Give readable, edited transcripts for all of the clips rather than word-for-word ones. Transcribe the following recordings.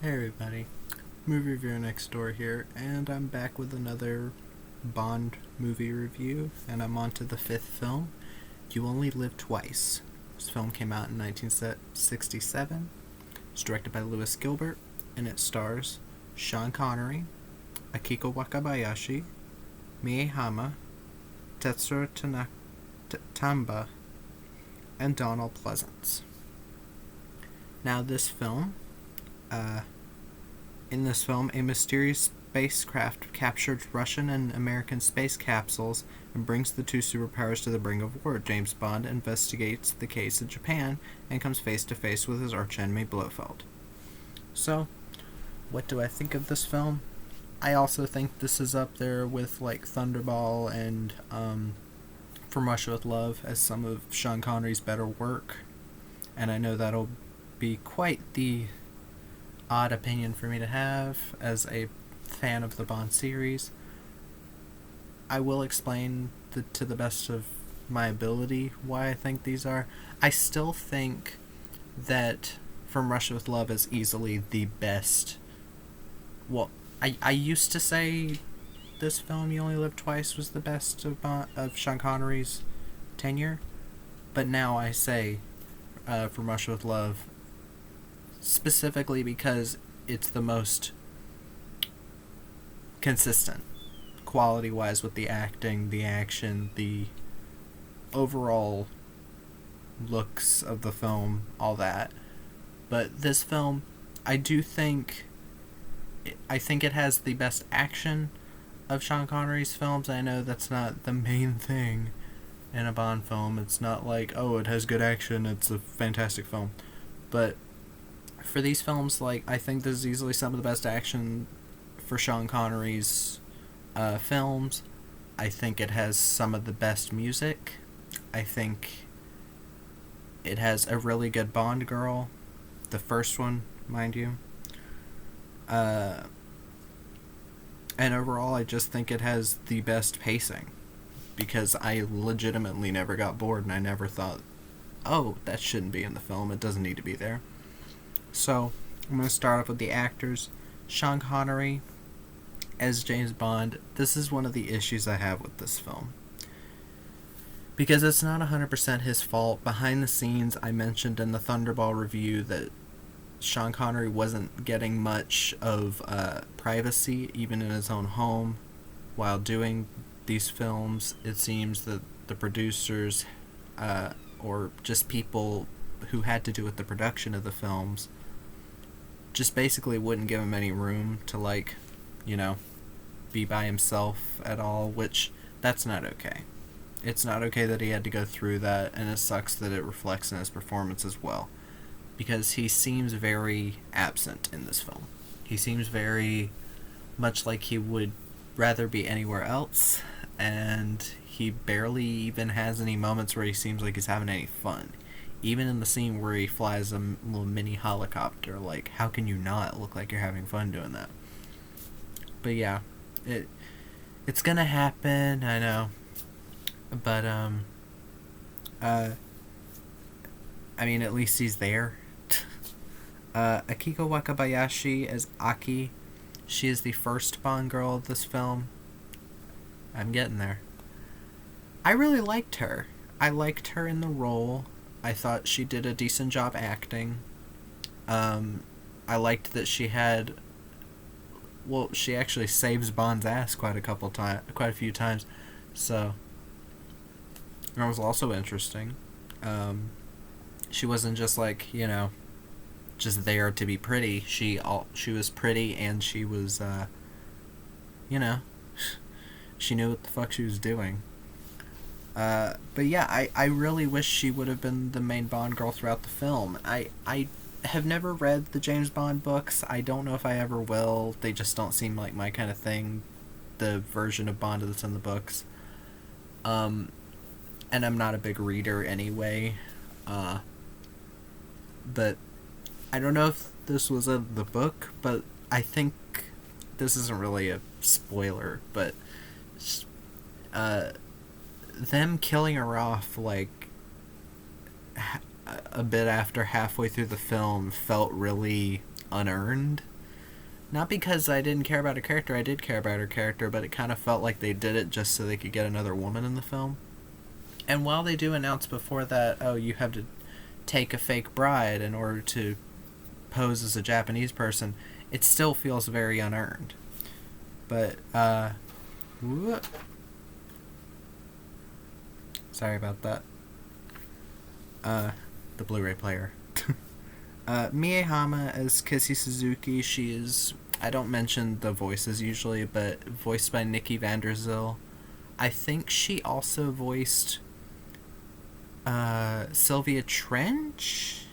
Hey everybody, Movie Reviewer Next Door here, and I'm back with another Bond movie review, and I'm on to the fifth film, You Only Live Twice. This film came out in 1967. It's directed by Lewis Gilbert, and it stars Sean Connery, Akiko Wakabayashi, Mie Hama, Tetsuro Tamba, and Donald Pleasance. Now, in this film, a mysterious spacecraft captures Russian and American space capsules and brings the two superpowers to the brink of war. James Bond investigates the case in Japan and comes face to face with his archenemy Blofeld. So, what do I think of this film? I also think this is up there with like Thunderball and From Russia with Love as some of Sean Connery's better work, and I know that'll be quite the odd opinion for me to have as a fan of the Bond series. I will explain to the best of my ability why I think these are. I still think that From Russia with Love is easily the best. Well, I used to say this film, You Only Live Twice, was the best of Sean Connery's tenure, but now I say From Russia with Love, specifically because it's the most consistent quality wise with the acting, the action, the overall looks of the film, all that. But this film, I think it has the best action of Sean Connery's films. I know that's not the main thing in a Bond film. It's not like, oh, it has good action, it's a fantastic film. But for these films, like, I think this is easily some of the best action for Sean Connery's films. I think it has some of the best music. I think it has a really good Bond girl. The first one, mind you. And overall, I just think it has the best pacing. Because I legitimately never got bored, and I never thought, oh, that shouldn't be in the film. It doesn't need to be there. So, I'm going to start off with the actors. Sean Connery as James Bond. This is one of the issues I have with this film, because it's not 100% his fault. Behind the scenes, I mentioned in the Thunderball review that Sean Connery wasn't getting much of privacy, even in his own home, while doing these films. It seems that the producers, or just people who had to do with the production of the films, just basically wouldn't give him any room to, like, be by himself at all, which, that's not okay. It's not okay that he had to go through that, and it sucks that it reflects in his performance as well, because he seems very absent in this film. He seems very much like he would rather be anywhere else, and he barely even has any moments where he seems like he's having any fun. Even in the scene where he flies a little mini helicopter, like, how can you not look like you're having fun doing that? But yeah, it's gonna happen, I know. But, I mean, at least he's there. Akiko Wakabayashi as Aki. She is the first Bond girl of this film. I'm getting there. I really liked her. I liked her in the role. I thought she did a decent job acting. I liked that she had... Well, she actually saves Bond's ass quite a few times. So, that was also interesting. She wasn't just like, just there to be pretty. She was pretty, and she was, she knew what the fuck she was doing. But yeah, I really wish she would have been the main Bond girl throughout the film. I have never read the James Bond books. I don't know if I ever will. They just don't seem like my kind of thing, the version of Bond that's in the books. And I'm not a big reader anyway. But I don't know if this was in the book, but I think this isn't really a spoiler, but them killing her off, like, a bit after halfway through the film felt really unearned, Not because I didn't care about her character, I did care about her character, but it kind of felt like they did it just so they could get another woman in the film. And while they do announce before that, oh, you have to take a fake bride in order to pose as a Japanese person, it still feels very unearned. But, sorry about that. The Blu-ray player. Mie Hama as Kissy Suzuki. She is, I don't mention the voices usually, but voiced by Nikki van der Zyl. I think she also voiced Sylvia Trench?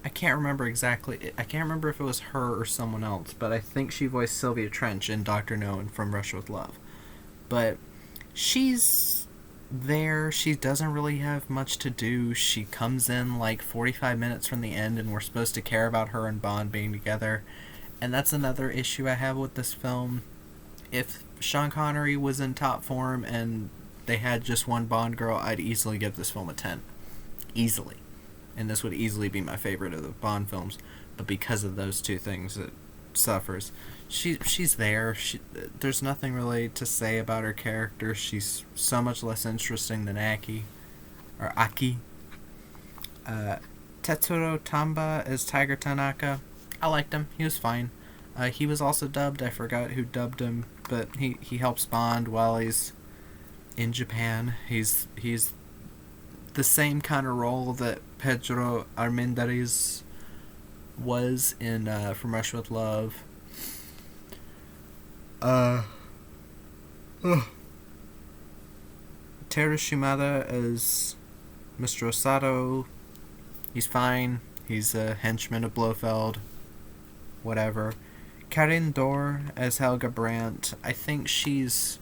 I can't remember exactly. I can't remember if it was her or someone else, but I think she voiced Sylvia Trench in Dr. No and From Russia with Love. But she's there. She doesn't really have much to do. She comes in like 45 minutes from the end, and we're supposed to care about her and Bond being together. And that's another issue I have with this film. If Sean Connery was in top form and they had just one Bond girl, I'd easily give this film a 10. Easily. And this would easily be my favorite of the Bond films. But because of those two things, it suffers. She's there. There's nothing really to say about her character. She's so much less interesting than Aki. Or Aki. Tetsuro Tamba as Tiger Tanaka. I liked him. He was fine. He was also dubbed. I forgot who dubbed him. But he helps Bond while he's in Japan. He's the same kind of role that Pedro Armendariz was in From Russia with Love. Teru Shimada as Mr. Osato. He's fine. He's a henchman of Blofeld. Whatever. Karin Dor as Helga Brandt. I think she's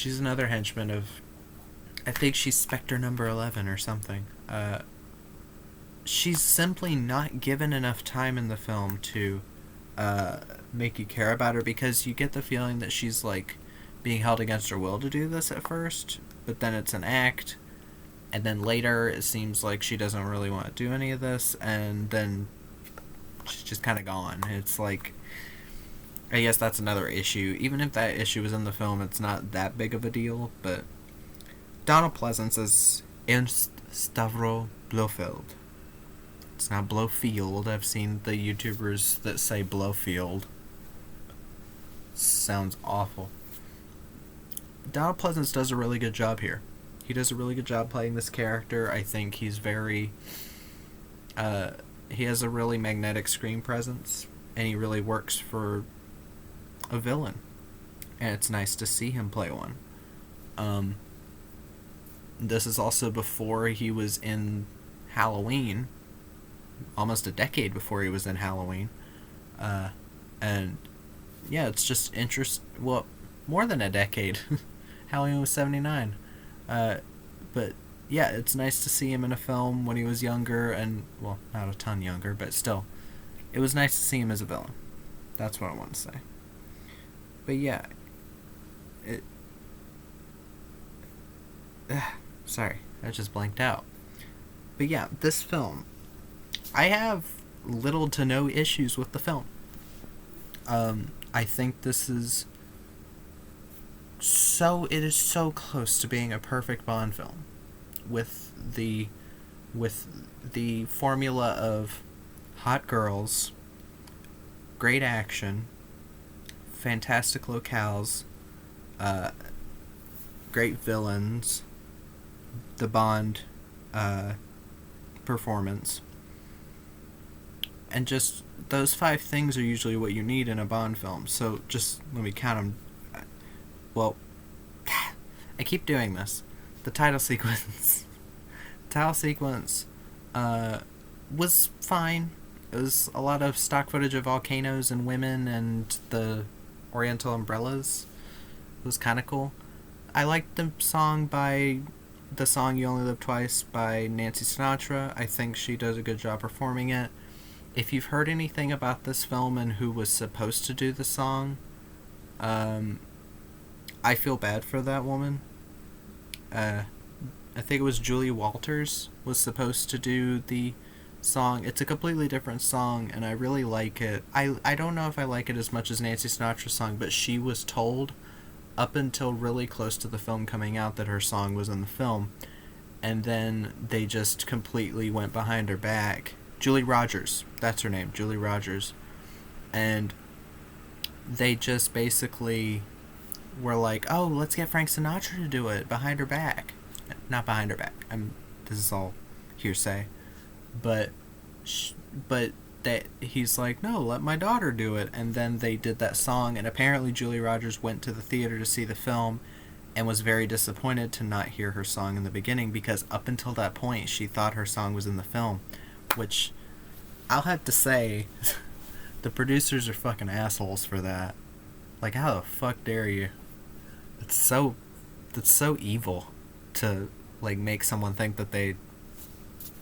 another henchman of... I think she's Spectre number 11 or something. She's simply not given enough time in the film to make you care about her, because you get the feeling that she's like being held against her will to do this at first, but then it's an act, and then later it seems like she doesn't really want to do any of this, and then she's just kind of gone. It's like, I guess that's another issue. Even if that issue was in the film, it's not that big of a deal, but Donald Pleasance is Ernst Stavro Blofeld. It's not Blowfield. I've seen the YouTubers that say Blowfield. Sounds awful. Donald Pleasance does a really good job here. He does a really good job playing this character. I think he's very... he has a really magnetic screen presence, and he really works for a villain. And it's nice to see him play one. This is also before he was in Halloween. Almost a decade before he was in Halloween. And yeah, it's just well, more than a decade. Halloween was 79. But yeah, it's nice to see him in a film when he was younger, and, well, not a ton younger, but still. It was nice to see him as a villain. That's what I want to say. But yeah, sorry, I just blanked out. But yeah, this film, I have little to no issues with the film. I think this is it is so close to being a perfect Bond film, with the formula of hot girls, great action, fantastic locales, great villains, the Bond performance, and just those 5 things are usually what you need in a Bond film. So just let me count them. Well, I keep doing this. The title sequence. Was fine. It was a lot of stock footage of volcanoes and women and the Oriental umbrellas. It was kind of cool. I liked the song You Only Live Twice by Nancy Sinatra. I think she does a good job performing it. If you've heard anything about this film and who was supposed to do the song, I feel bad for that woman. I think it was Julie Walters was supposed to do the song. It's a completely different song, and I really like it. I don't know if I like it as much as Nancy Sinatra's song, but she was told up until really close to the film coming out that her song was in the film, and then they just completely went behind her back. Julie Rogers, that's her name, Julie Rogers. And they just basically were like, oh, let's get Frank Sinatra to do it behind her back. Not behind her back. This is all hearsay. But that he's like, no, let my daughter do it. And then they did that song, and apparently Julie Rogers went to the theater to see the film and was very disappointed to not hear her song in the beginning, because up until that point she thought her song was in the film, which I'll have to say the producers are fucking assholes for that. Like, how the fuck dare you? That's so evil to like make someone think that they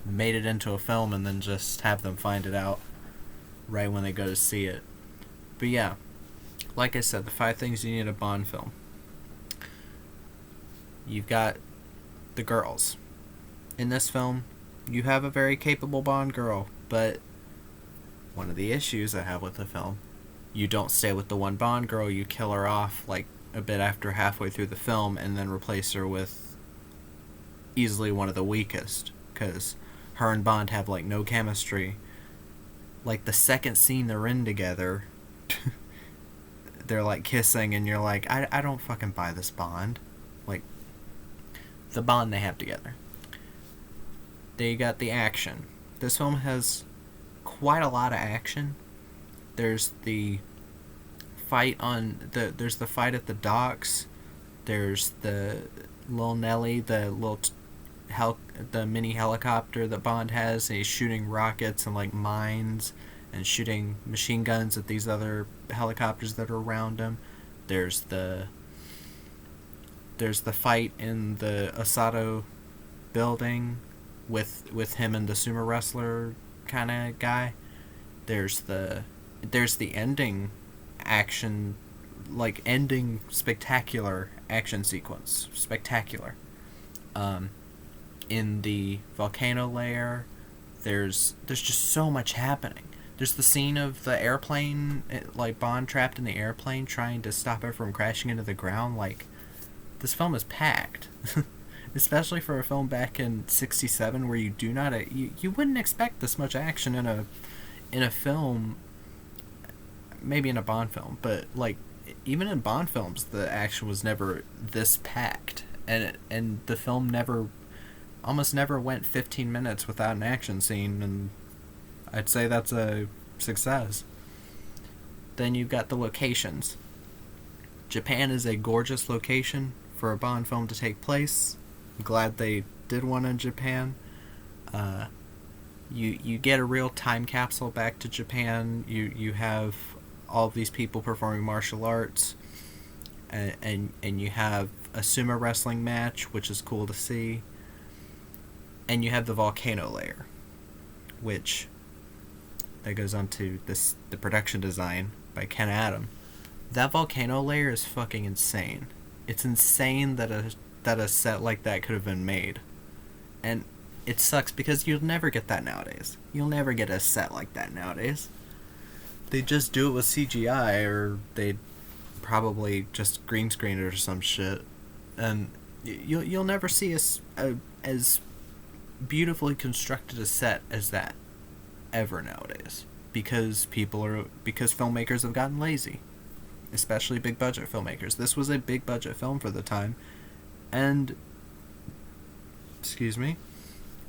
made it into a film and then just have them find it out right when they go to see it. But yeah, like I said, the 5 things you need in a Bond film. You've got the girls. In this film, you have a very capable Bond girl, but one of the issues I have with the film, you don't stay with the one Bond girl, you kill her off like a bit after halfway through the film and then replace her with easily one of the weakest, because her and Bond have like no chemistry. Like the second scene they're in together, they're like kissing and you're like, I don't fucking buy this Bond. Like, the bond they have together. They got the action. This film has quite a lot of action. There's the fight there's the fight at the docks. There's the Lil Nelly, the the mini helicopter that Bond has, and he's shooting rockets and like mines and shooting machine guns at these other helicopters that are around him. There's the fight in the Asado building with him and the sumo wrestler kind of guy. There's the ending action, like ending spectacular action sequence. Spectacular. In the volcano layer, there's just so much happening. There's the scene of the airplane, like Bond trapped in the airplane trying to stop it from crashing into the ground. Like, this film is packed. Especially for a film back in '67 where you wouldn't expect this much action in a film, maybe in a Bond film, but like even in Bond films the action was never this packed, and the film almost never went 15 minutes without an action scene, and I'd say that's a success. Then you've got the locations. Japan is a gorgeous location for a Bond film to take place. I'm glad they did one in Japan. You get a real time capsule back to Japan. You have all of these people performing martial arts, and you have a sumo wrestling match, which is cool to see. And you have the volcano layer, which that goes on to the production design by Ken Adam. That volcano layer is fucking insane. It's insane that a set like that could have been made. And it sucks because you'll never get that nowadays. You'll never get a set like that nowadays. They just do it with CGI, or they probably just green screen it or some shit. And you'll never see as beautifully constructed a set as that ever nowadays, because filmmakers have gotten lazy, especially big budget filmmakers. This was a big budget film for the time, and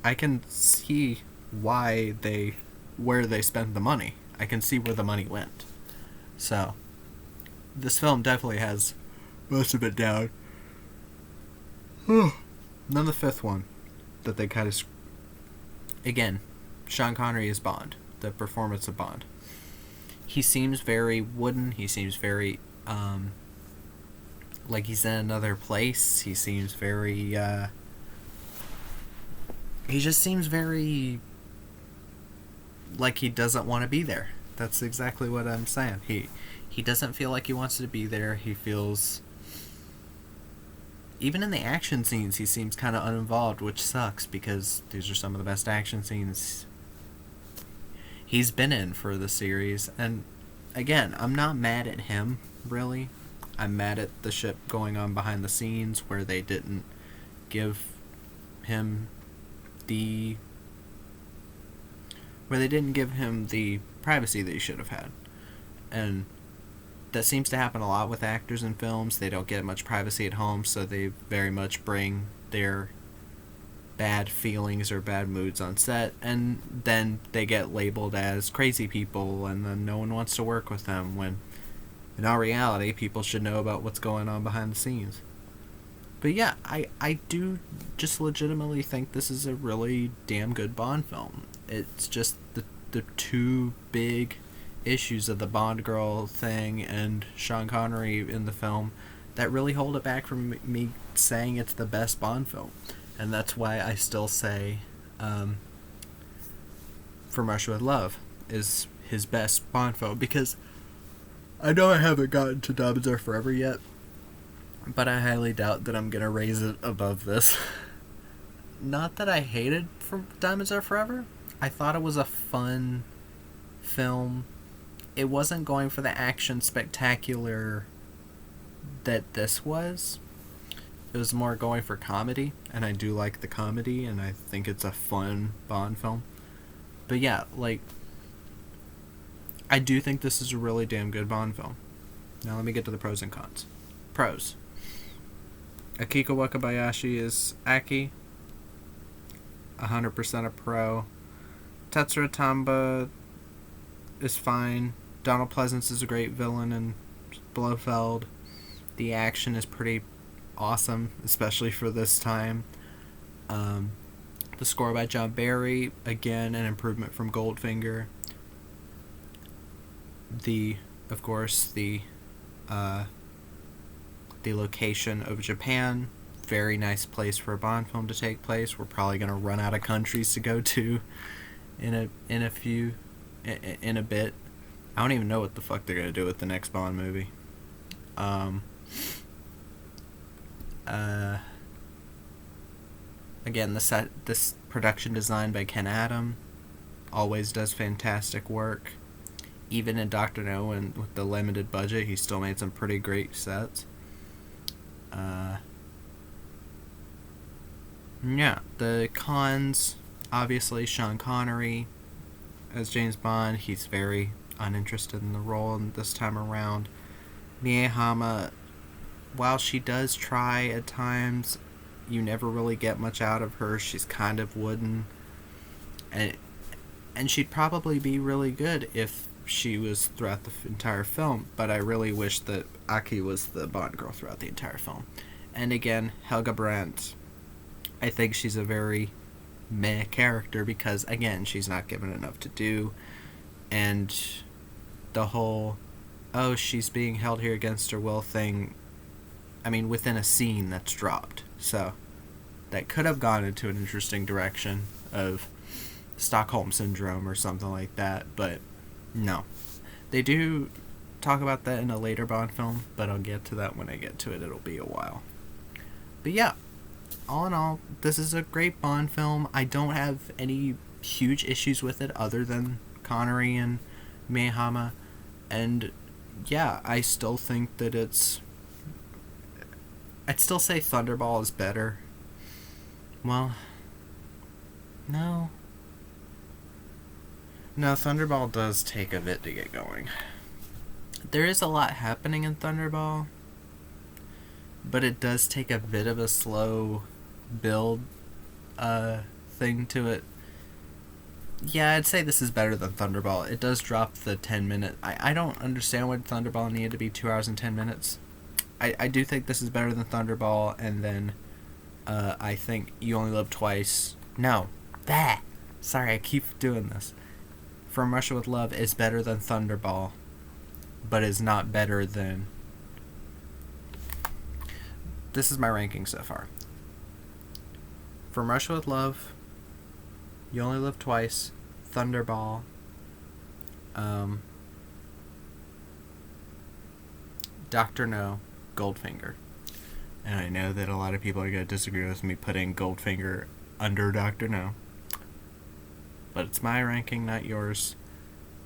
I can see where they spent the money. I can see where the money went. So this film definitely has most of it down. Then the 5th one that they kind of again, Sean Connery is Bond, the performance of Bond. He seems very wooden. He seems very like he's in another place. He seems very he just seems very like he doesn't want to be there. That's exactly what I'm saying. He doesn't feel like he wants to be there. He feels, even in the action scenes, he seems kind of uninvolved, which sucks because these are some of the best action scenes he's been in for the series. And again, I'm not mad at him, really. I'm mad at the shit going on behind the scenes where they didn't give him the privacy that he should have had. And that seems to happen a lot with actors in films. They don't get much privacy at home, so they very much bring their bad feelings or bad moods on set, and then they get labeled as crazy people, and then no one wants to work with them, when in all reality, people should know about what's going on behind the scenes. But yeah, I do just legitimately think this is a really damn good Bond film. It's just the two big issues of the Bond girl thing and Sean Connery in the film that really hold it back from me saying it's the best Bond film. And that's why I still say From Russia with Love is his best Bond film, because I know I haven't gotten to Diamonds Are Forever yet, but I highly doubt that I'm going to raise it above this. Not that I hated Diamonds Are Forever. I thought it was a fun film. It wasn't going for the action spectacular that this was. It was more going for comedy, and I do like the comedy, and I think it's a fun Bond film. But yeah, like, I do think this is a really damn good Bond film. Now let me get to the pros and cons. Pros. Akiko Wakabayashi is Aki. 100% a pro. Tetsuro Tamba is fine. Donald Pleasance is a great villain in Blofeld. The action is pretty awesome, especially for this time. The score by John Barry, again, an improvement from Goldfinger. Of course, the location of Japan, very nice place for a Bond film to take place. We're probably going to run out of countries to go to in a bit. I don't even know what the fuck they're going to do with the next Bond movie. Again, this production design by Ken Adam always does fantastic work. Even in Dr. No, and with the limited budget, he still made some pretty great sets. Yeah, the cons, obviously Sean Connery as James Bond, he's very uninterested in the role this time around. Mie Hama, while she does try at times, you never really get much out of her. She's kind of wooden, and she'd probably be really good if she was throughout the entire film, but I really wish that Aki was the Bond girl throughout the entire film. And again, Helga Brandt, I think she's a very meh character because, again, she's not given enough to do, and the whole, oh, she's being held here against her will thing, I mean, within a scene that's dropped. So, that could have gone into an interesting direction of Stockholm Syndrome or something like that, but no. They do talk about that in a later Bond film, but I'll get to that when I get to it. It'll be a while. But yeah, all in all, this is a great Bond film. I don't have any huge issues with it other than Connery and Mie Hama. And yeah, I still think that I'd still say Thunderball is better. Well, no, Thunderball does take a bit to get going. There is a lot happening in Thunderball, but it does take a bit of a slow build thing to it. Yeah, I'd say this is better than Thunderball. It does drop the 10-minute... I don't understand why Thunderball needed to be 2 hours and 10 minutes. I do think this is better than Thunderball, and then I think You Only Live Twice... No. Sorry, I keep doing this. From Russia with Love is better than Thunderball, but is not better than... This is my ranking so far. From Russia with Love, You Only Live Twice, Thunderball, Dr. No, Goldfinger. And I know that a lot of people are going to disagree with me putting Goldfinger under Dr. No. But it's my ranking, not yours.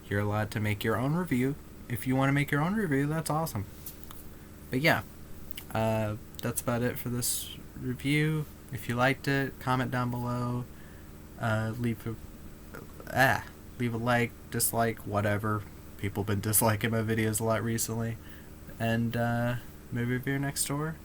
You're allowed to make your own review. If you want to make your own review, that's awesome. But yeah, that's about it for this review. If you liked it, comment down below. Leave a like, dislike, whatever. People have been disliking my videos a lot recently. And movie review next door.